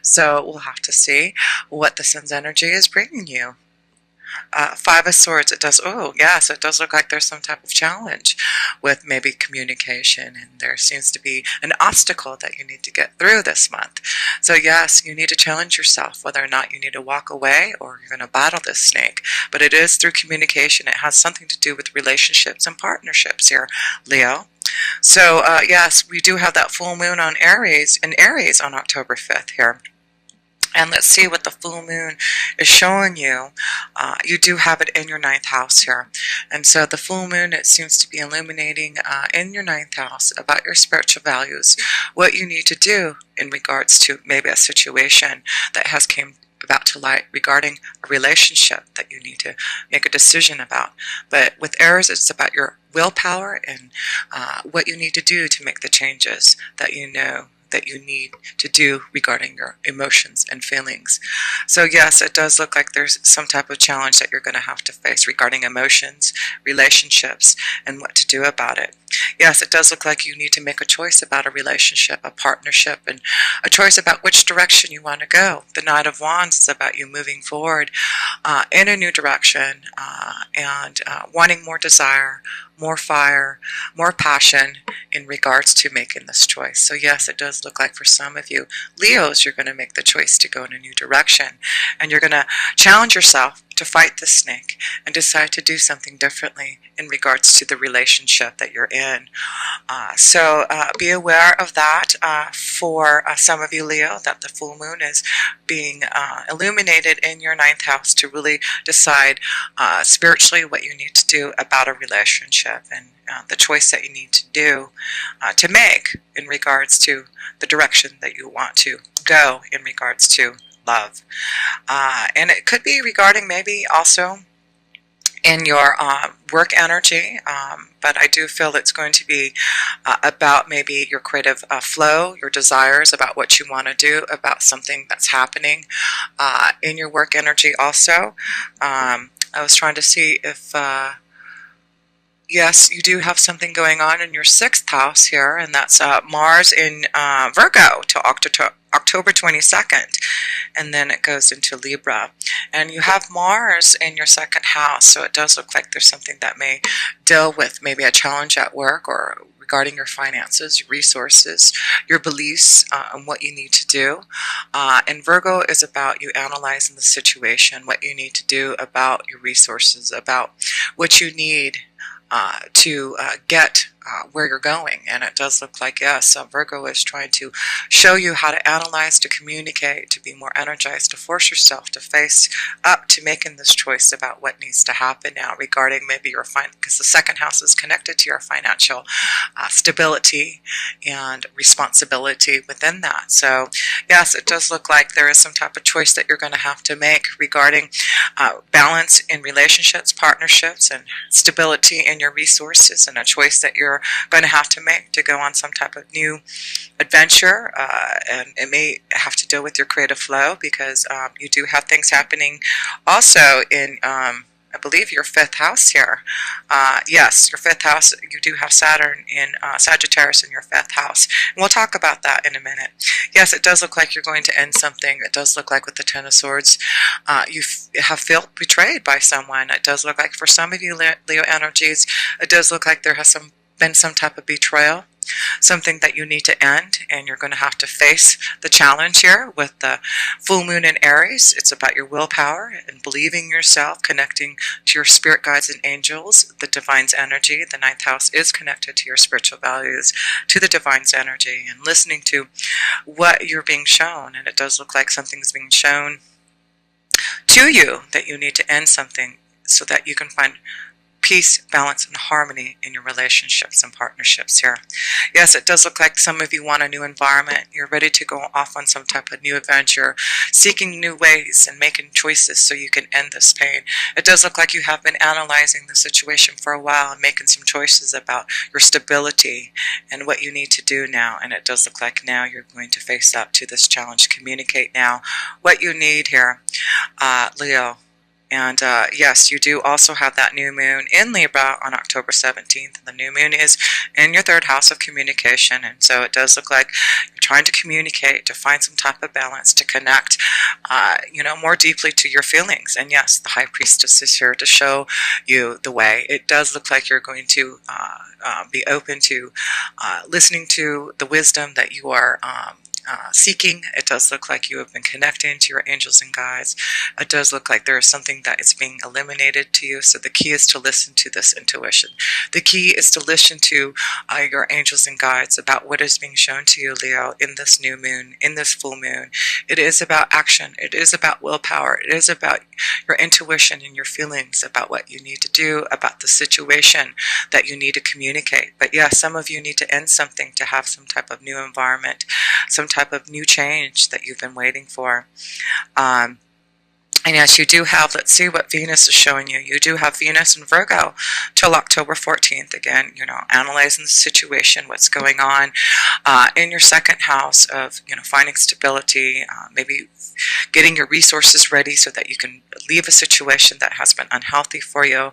So we'll have to see what the Sun's energy is bringing you. Five of Swords, it does, oh yes, it does look like there's some type of challenge with maybe communication, and there seems to be an obstacle that you need to get through this month. So yes, you need to challenge yourself whether or not you need to walk away or you're going to battle this snake. But it is through communication. It has something to do with relationships and partnerships here, Leo. So yes, we do have that full moon on Aries, in Aries on October 5th here. And let's see what the full moon is showing you. You do have it in your ninth house here. And so the full moon, it seems to be illuminating in your ninth house about your spiritual values, what you need to do in regards to maybe a situation that has came about to light regarding a relationship that you need to make a decision about. But with Aries, it's about your willpower and what you need to do to make the changes that you know that you need to do regarding your emotions and feelings. So yes, it does look like there's some type of challenge that you're going to have to face regarding emotions, relationships, and what to do about it. Yes, it does look like you need to make a choice about a relationship, a partnership, and a choice about which direction you want to go. The Knight of Wands is about you moving forward in a new direction and wanting more desire, more fire, more passion in regards to making this choice. So yes, it does look like for some of you Leos, you're going to make the choice to go in a new direction, and you're going to challenge yourself to fight the snake and decide to do something differently in regards to the relationship that you're in. So be aware of that for some of you, Leo, that the full moon is being illuminated in your ninth house to really decide spiritually what you need to do about a relationship and the choice that you need to do to make in regards to the direction that you want to go in regards to love. And it could be regarding maybe also in your work energy, but I do feel it's going to be about maybe your creative flow, your desires, about what you want to do, about something that's happening in your work energy also. I was trying to see if yes, you do have something going on in your sixth house here, and that's Mars in Virgo till October 22nd, and then it goes into Libra. And you have Mars in your second house, so it does look like there's something that may deal with maybe a challenge at work or regarding your finances, your resources, your beliefs, and what you need to do. And Virgo is about you analyzing the situation, what you need to do about your resources, about what you need to get where you're going. And it does look like, yes, Virgo is trying to show you how to analyze, to communicate, to be more energized, to force yourself to face up to making this choice about what needs to happen now regarding maybe your because the second house is connected to your financial stability and responsibility within that. So yes, it does look like there is some type of choice that you're going to have to make regarding balance in relationships, partnerships, and stability in your resources, and a choice that you're going to have to make to go on some type of new adventure. And it may have to deal with your creative flow because you do have things happening also in I believe your fifth house here. Yes, your fifth house, you do have Saturn in Sagittarius in your fifth house. And we'll talk about that in a minute. Yes, it does look like you're going to end something. It does look like with the Ten of Swords, you have felt betrayed by someone. It does look like for some of you Leo energies, it does look like there has been some type of betrayal, something that you need to end, and you're going to have to face the challenge here with the full moon in Aries. It's about your willpower and believing yourself, connecting to your spirit guides and angels, the divine's energy. The ninth house is connected to your spiritual values, to the divine's energy, and listening to what you're being shown. And it does look like something's being shown to you that you need to end something so that you can find peace, balance, and harmony in your relationships and partnerships here. Yes, it does look like some of you want a new environment. You're ready to go off on some type of new adventure, seeking new ways and making choices so you can end this pain. It does look like you have been analyzing the situation for a while and making some choices about your stability and what you need to do now. And it does look like now you're going to face up to this challenge. Communicate now what you need here, Leo. And yes, you do also have that new moon in Libra on October 17th. The new moon is in your third house of communication. And so it does look like you're trying to communicate, to find some type of balance, to connect, more deeply to your feelings. And yes, the High Priestess is here to show you the way. It does look like you're going to be open to listening to the wisdom that you are seeking. It does look like you have been connecting to your angels and guides. It does look like there is something that is being eliminated to you. So the key is to listen to this intuition. The key is to listen to your angels and guides about what is being shown to you, Leo, in this new moon, in this full moon. It is about action. It is about willpower. It is about your intuition and your feelings about what you need to do, about the situation that you need to communicate. But yeah, some of you need to end something to have some type of new environment, some type of new change that you've been waiting for. And yes, you do have, let's see what Venus is showing you. You do have Venus in Virgo till October 14th. Again, analyzing the situation, what's going on in your second house of, finding stability, maybe getting your resources ready so that you can leave a situation that has been unhealthy for you.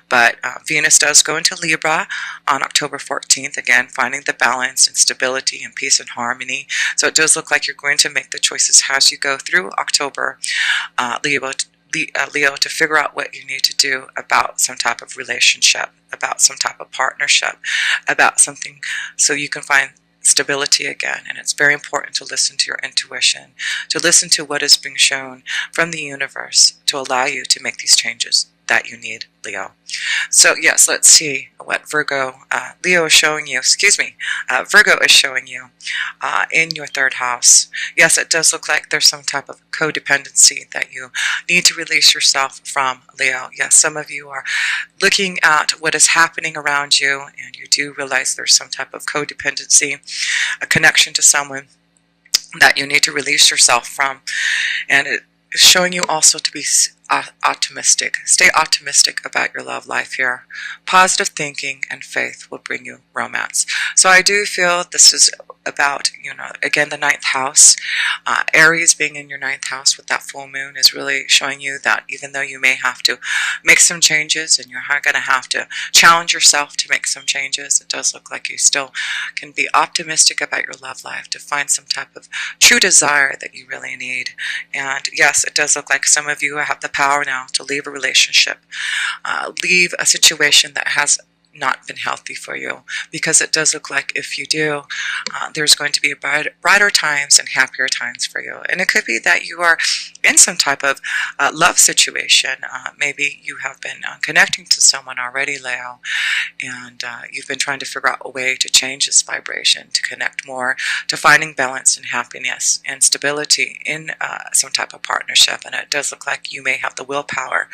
But Venus does go into Libra on October 14th. Again, finding the balance and stability and peace and harmony. So it does look like you're going to make the choices as you go through October, Leo, to figure out what you need to do about some type of relationship, about some type of partnership, about something so you can find stability again. And it's very important to listen to your intuition, to listen to what is being shown from the universe to allow you to make these changes that you need, Leo. So yes, let's see what Leo is showing you, Virgo is showing you in your third house. Yes, it does look like there's some type of codependency that you need to release yourself from, Leo. Yes, some of you are looking at what is happening around you and you do realize there's some type of codependency, a connection to someone that you need to release yourself from. And it is showing you also to be optimistic. Stay optimistic about your love life here. Positive thinking and faith will bring you romance. So I do feel this is about, again, the ninth house. Aries being in your ninth house with that full moon is really showing you that even though you may have to make some changes and you're going to have to challenge yourself to make some changes, it does look like you still can be optimistic about your love life, to find some type of true desire that you really need. And yes, it does look like some of you have the power now to leave a relationship, leave a situation that has not been healthy for you, because it does look like if you do, there's going to be brighter times and happier times for you. And it could be that you are in some type of love situation. Maybe you have been connecting to someone already, Leo, and you've been trying to figure out a way to change this vibration, to connect more, to finding balance and happiness and stability in some type of partnership. And it does look like you may have the willpower,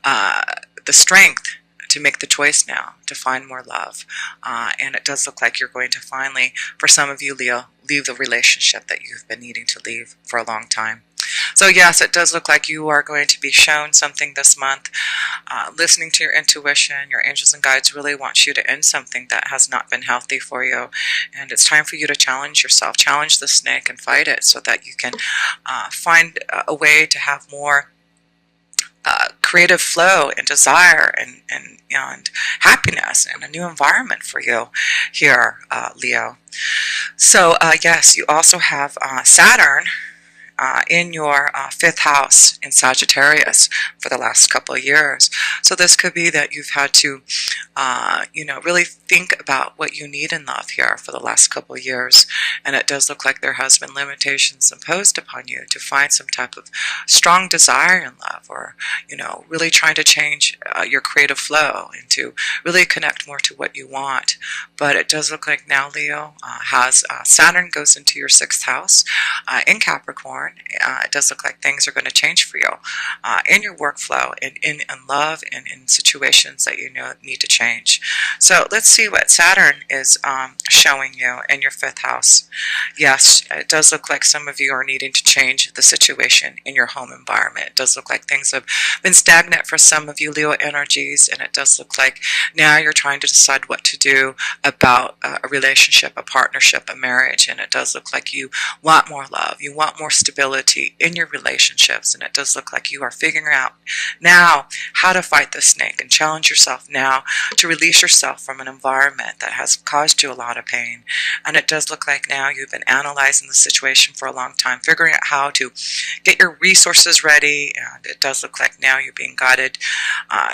the strength to make the choice now to find more love. And it does look like you're going to finally, for some of you, Leo, leave the relationship that you've been needing to leave for a long time. So yes, it does look like you are going to be shown something this month. Listening to your intuition, your angels and guides really want you to end something that has not been healthy for you. And it's time for you to challenge yourself, challenge the snake and fight it so that you can find a way to have more creative flow and desire and happiness and a new environment for you here, Leo. So yes, you also have Saturn in your fifth house in Sagittarius for the last couple of years. So this could be that you've had to, really think about what you need in love here for the last couple of years. And it does look like there has been limitations imposed upon you to find some type of strong desire in love, or, really trying to change your creative flow and to really connect more to what you want. But it does look like now, Leo, has Saturn goes into your sixth house in Capricorn. It does look like things are going to change for you in your workflow and in love and in situations that you need to change. So let's see what Saturn is showing you in your fifth house. Yes, it does look like some of you are needing to change the situation in your home environment. It does look like things have been stagnant for some of you, Leo energies, and it does look like now you're trying to decide what to do about a relationship, a partnership, a marriage, and it does look like you want more love, you want more stability, stability in your relationships, and it does look like you are figuring out now how to fight the snake and challenge yourself now to release yourself from an environment that has caused you a lot of pain. And it does look like now you've been analyzing the situation for a long time, figuring out how to get your resources ready, and it does look like now you're being guided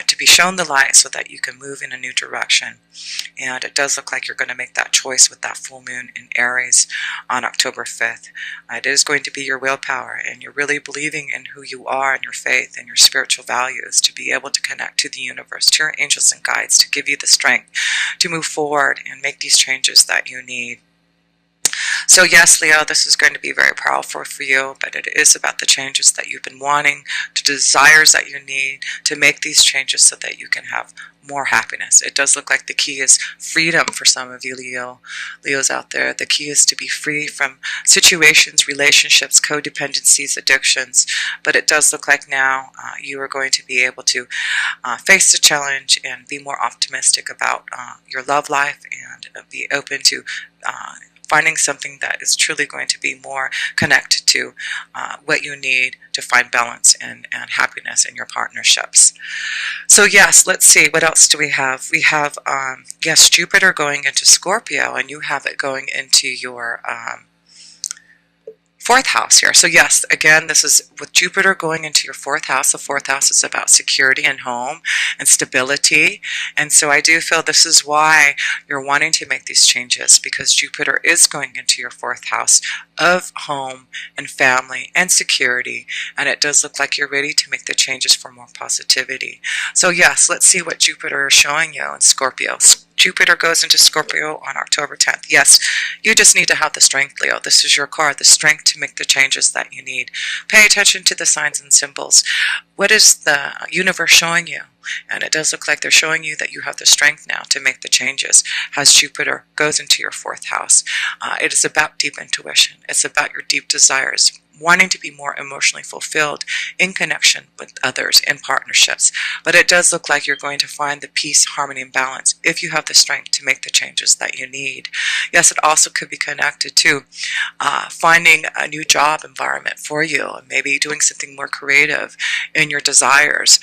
to be shown the light so that you can move in a new direction. And it does look like you're going to make that choice with that full moon in Aries on October 5th. It is going to be your willpower, and you're really believing in who you are and your faith and your spiritual values to be able to connect to the universe, to your angels and guides, to give you the strength to move forward and make these changes that you need. So yes, Leo, this is going to be very powerful for you, but it is about the changes that you've been wanting, the desires that you need to make these changes so that you can have more happiness. It does look like the key is freedom for some of you Leos out there. The key is to be free from situations, relationships, codependencies, addictions. But it does look like now you are going to be able to face the challenge and be more optimistic about your love life, and be open to finding something that is truly going to be more connected to what you need to find balance and happiness in your partnerships. So yes, let's see, what else do we have? We have, yes, Jupiter going into Scorpio, and you have it going into your fourth house here. So yes, again, this is with Jupiter going into your fourth house. The fourth house is about security and home and stability. And so I do feel this is why you're wanting to make these changes, because Jupiter is going into your fourth house of home and family and security. And it does look like you're ready to make the changes for more positivity. So yes, let's see what Jupiter is showing you in Scorpio. Jupiter goes into Scorpio on October 10th. Yes, you just need to have the strength, Leo. This is your card, the strength to make the changes that you need. Pay attention to the signs and symbols. What is the universe showing you? And it does look like they're showing you that you have the strength now to make the changes as Jupiter goes into your fourth house. It is about deep intuition. It's about your deep desires, wanting to be more emotionally fulfilled in connection with others, in partnerships. But it does look like you're going to find the peace, harmony, and balance if you have the strength to make the changes that you need. Yes, it also could be connected to finding a new job environment for you, and maybe doing something more creative in your desires.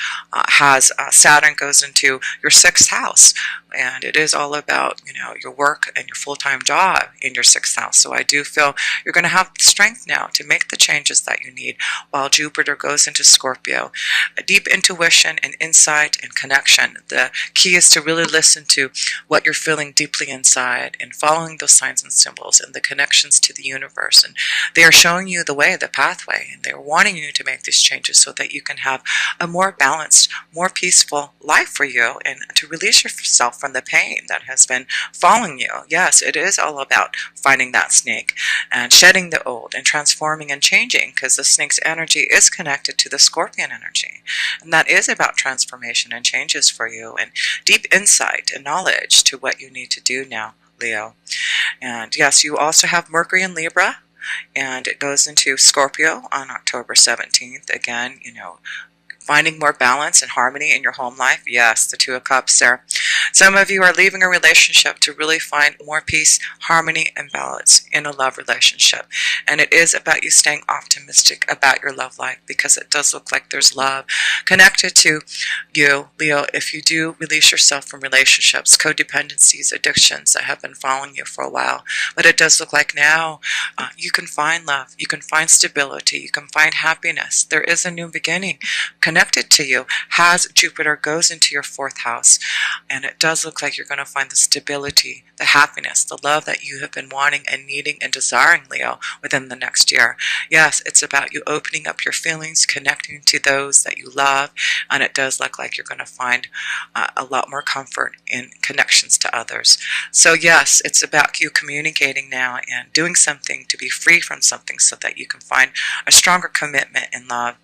Saturn goes into your sixth house, and it is all about, your work and your full-time job in your sixth house. So I do feel you're going to have the strength now to make the changes that you need while Jupiter goes into Scorpio. A deep intuition and insight and connection. The key is to really listen to what you're feeling deeply inside and following those signs and symbols and the connections to the universe. And they are showing you the way, the pathway, and they're wanting you to make these changes so that you can have a more balanced, more peaceful life for you, and to release yourself from the pain that has been following you. Yes, it is all about finding that snake and shedding the old and transforming and changing, because the snake's energy is connected to the Scorpion energy. And that is about transformation and changes for you, and deep insight and knowledge to what you need to do now, Leo. And yes, you also have Mercury in Libra, and it goes into Scorpio on October 17th. Again, finding more balance and harmony in your home life. Yes, the Two of Cups there. Some of you are leaving a relationship to really find more peace, harmony, and balance in a love relationship. And it is about you staying optimistic about your love life, because it does look like there's love connected to you, Leo, if you do release yourself from relationships, codependencies, addictions that have been following you for a while. But it does look like now you can find love, you can find stability, you can find happiness. There is a new beginning connected to you as Jupiter goes into your fourth house. And it does look like you're going to find the stability, the happiness, the love that you have been wanting and needing and desiring, Leo, within the next year. Yes, it's about you opening up your feelings, connecting to those that you love, and it does look like you're going to find a lot more comfort in connections to others. So yes, it's about you communicating now and doing something to be free from something so that you can find a stronger commitment in love.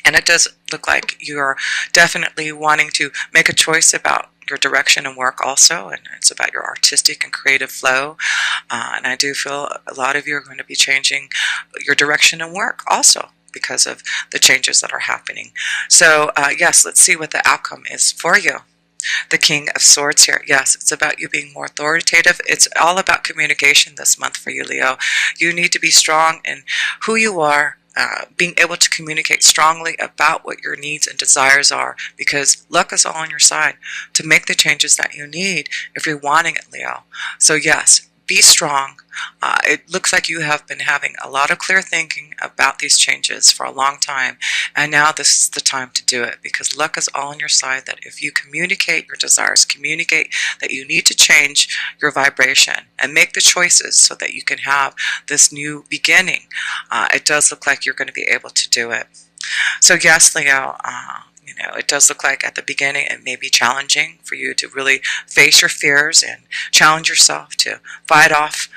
And it does look like you're definitely wanting to make a choice about your direction and work also, and it's about your artistic and creative flow. And I do feel a lot of you are going to be changing your direction and work also because of the changes that are happening. So yes, let's see what the outcome is for you. the King of Swords here. Yes, it's about you being more authoritative. It's all about communication this month for you, Leo. You need to be strong in who you are, being able to communicate strongly about what your needs and desires are, because luck is all on your side to make the changes that you need if you're wanting it, Leo. So yes, be strong. It looks like you have been having a lot of clear thinking about these changes for a long time, and now this is the time to do it, because luck is all on your side. That if you communicate your desires, communicate that you need to change your vibration and make the choices so that you can have this new beginning, it does look like you're going to be able to do it. So yes, Leo, it does look like at the beginning it may be challenging for you to really face your fears and challenge yourself to fight off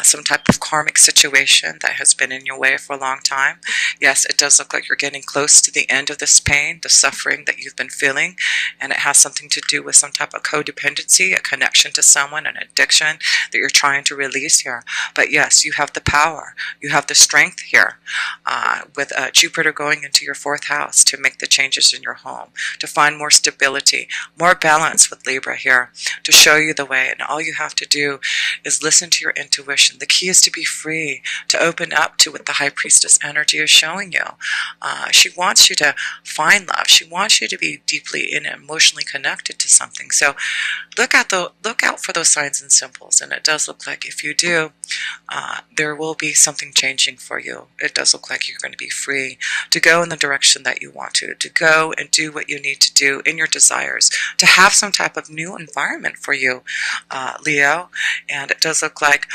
some type of karmic situation that has been in your way for a long time. Yes, it does look like you're getting close to the end of this pain, the suffering that you've been feeling, and it has something to do with some type of codependency, a connection to someone, an addiction that you're trying to release here. But yes, you have the power, you have the strength here, with Jupiter going into your 4th house to make the changes in your home, to find more stability, more balance with Libra here, to show you the way. And all you have to do is listen to your intuition. The key is to be free, to open up to what the High Priestess energy is showing you. She wants you to find love. She wants you to be deeply and emotionally connected to something. So look out for those signs and symbols. And it does look like if you do, there will be something changing for you. It does look like you're going to be free to go in the direction that you want to go and do what you need to do in your desires, to have some type of new environment for you, Leo. And it does look like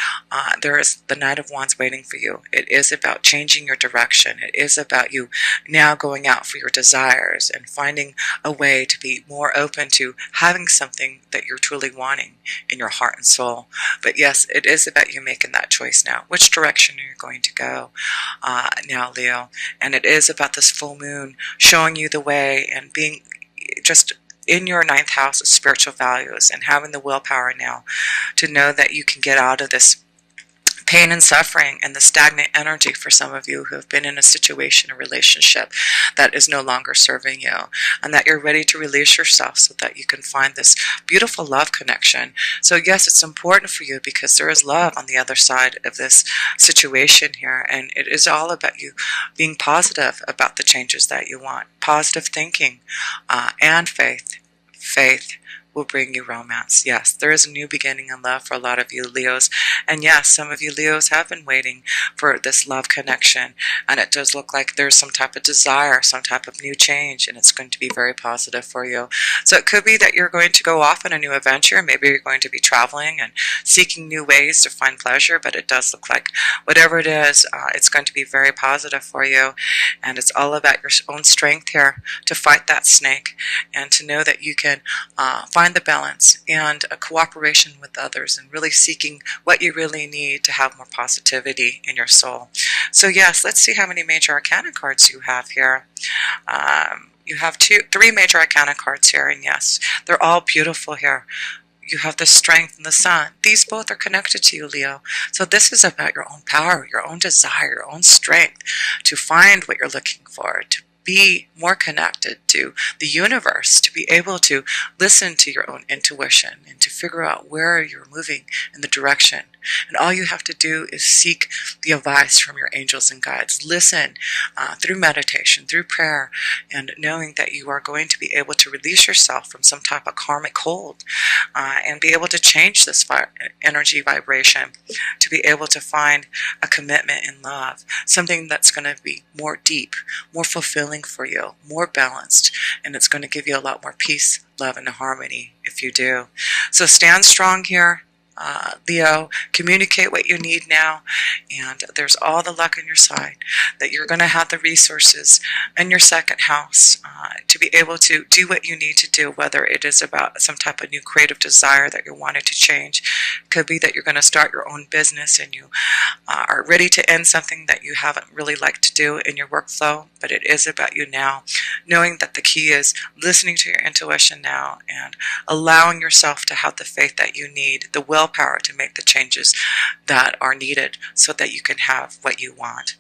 there is the Knight of Wands waiting for you. It is about changing your direction. It is about you now going out for your desires and finding a way to be more open to having something that you're truly wanting in your heart and soul. But yes, it is about you making that choice now. Which direction are you going to go now, Leo? And it is about this full moon showing you the way and being just in your 9th house of spiritual values and having the willpower now to know that you can get out of this pain and suffering and the stagnant energy for some of you who have been in a situation, a relationship that is no longer serving you, and that you're ready to release yourself so that you can find this beautiful love connection. So yes, it's important for you because there is love on the other side of this situation here, and it is all about you being positive about the changes that you want, positive thinking, and faith. Faith will bring you romance. Yes, there is a new beginning in love for a lot of you Leos. And yes, some of you Leos have been waiting for this love connection. And it does look like there's some type of desire, some type of new change, and it's going to be very positive for you. So it could be that you're going to go off on a new adventure. Maybe you're going to be traveling and seeking new ways to find pleasure, but it does look like whatever it is, it's going to be very positive for you. And it's all about your own strength here to fight that snake and to know that you can find the balance and a cooperation with others and really seeking what you really need to have more positivity in your soul. So yes, let's see how many major arcana cards you have here. You have 3 major arcana cards here, and yes, they're all beautiful here. You have the Strength and the Sun. These both are connected to you, Leo. So this is about your own power, your own desire, your own strength to find what you're looking for, to be more connected to the universe, to be able to listen to your own intuition and to figure out where you're moving in the direction. And all you have to do is seek the advice from your angels and guides. Listen through meditation, through prayer, and knowing that you are going to be able to release yourself from some type of karmic hold and be able to change this energy vibration, to be able to find a commitment in love, something that's going to be more deep, more fulfilling for you, more balanced, and it's going to give you a lot more peace, love, and harmony if you do. So stand strong here, Leo. Communicate what you need now, and there's all the luck on your side that you're going to have the resources in your 2nd house to be able to do what you need to do, whether it is about some type of new creative desire that you're wanting to change. It could be that you're going to start your own business and you are ready to end something that you haven't really liked to do in your workflow, but it is about you now, knowing that the key is listening to your intuition now and allowing yourself to have the faith that you need, the willpower to make the changes that are needed so that you can have what you want.